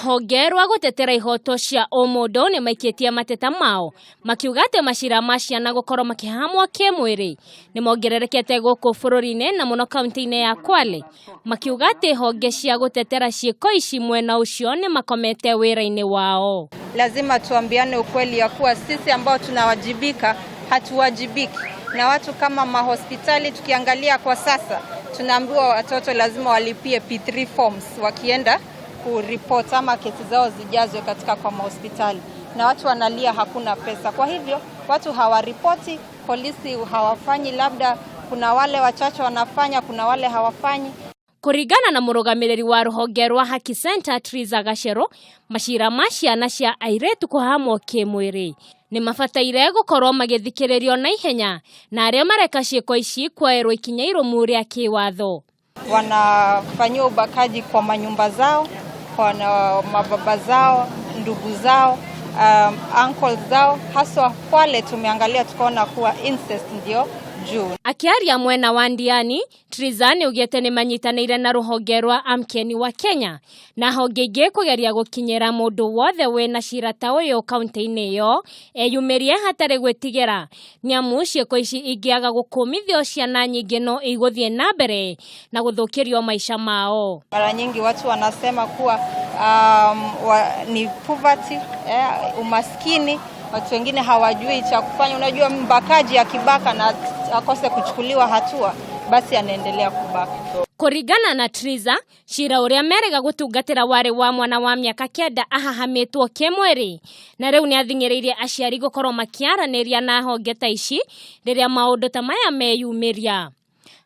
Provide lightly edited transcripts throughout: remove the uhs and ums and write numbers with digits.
Ruhonge rwa gutetera ihoto cia umundo ni maikitie mateta mao makiuga ati macira ma ciana gukorwo makihamwo kimwiri ni mongererekete guku bururi-ini na muno kaunti-ini ya Kwale, makiuga ati honge cia gutetera ciiko ici mwena ucio ni makomete wira-ini wao. Lazima tuambiane ukweli ya kuwa sisi ambao tunawajibika hatuwajibiki, na watu kama mahospitali tukiangalia kwa sasa tunaambiwa watoto lazima walipie P3 forms wakienda kuripot ama kesi zao zijazwe katika kwa hospitali, na watu wanalia hakuna pesa. Kwa hivyo watu hawaripoti, polisi hawafanyi, labda kuna wale wachache wanafanya, kuna wale hawafanyi. Kuringana na murugamiriri wa ruhonge rwa Haki Center Triza Gachero, macira ma ciana cia airetu kuhahamwo kimwiri ni mabataire gukorwo magithikiririo na ihenya, na aria mareka ciiko ici kwerwo ikinya irumu ria kiwatho. Wanafanywa ubakaji kwa manyumba zao, kwa mababa zao, ndugu zao, uncles zao, haswa Kwale tumeangalia tukaona kuwa incest ndio juu. Aciari mwena wa Ndiani, Triza ni ugete ni manyitanire na ruhonge rwa amkeni wa Kenya, na honge ingi kugeria gukinyira mundu wothe wina cira ta uyu kaunti-ini yo eyumirie hatari gwitigera, niamu ciiko ici ingiaga gukumithio ciana nyingi no iguthii nambere na guthukirio maisha mao. Mara nyingi watu wanasema kuwa ni poverty, umaskini. Watu wengine hawajui cha kufanya. Unajua mbakaji akibaka na akose kuchukuliwa hatua, basi anaendelea kubaka. Kuringana na Triza, cira uria merega gutungatira wari wa mwana wa miaka 9 ahahamitwo kimwiri, na riu ni athingiririe aciari gukorwo makiaraniria na honge ta ici riria maundu ta maya meyumiria.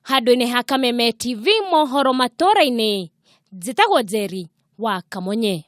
Handu-ini ha Kameme TV mohoro matura-ini, njitagwo Njeri wa Kamonye.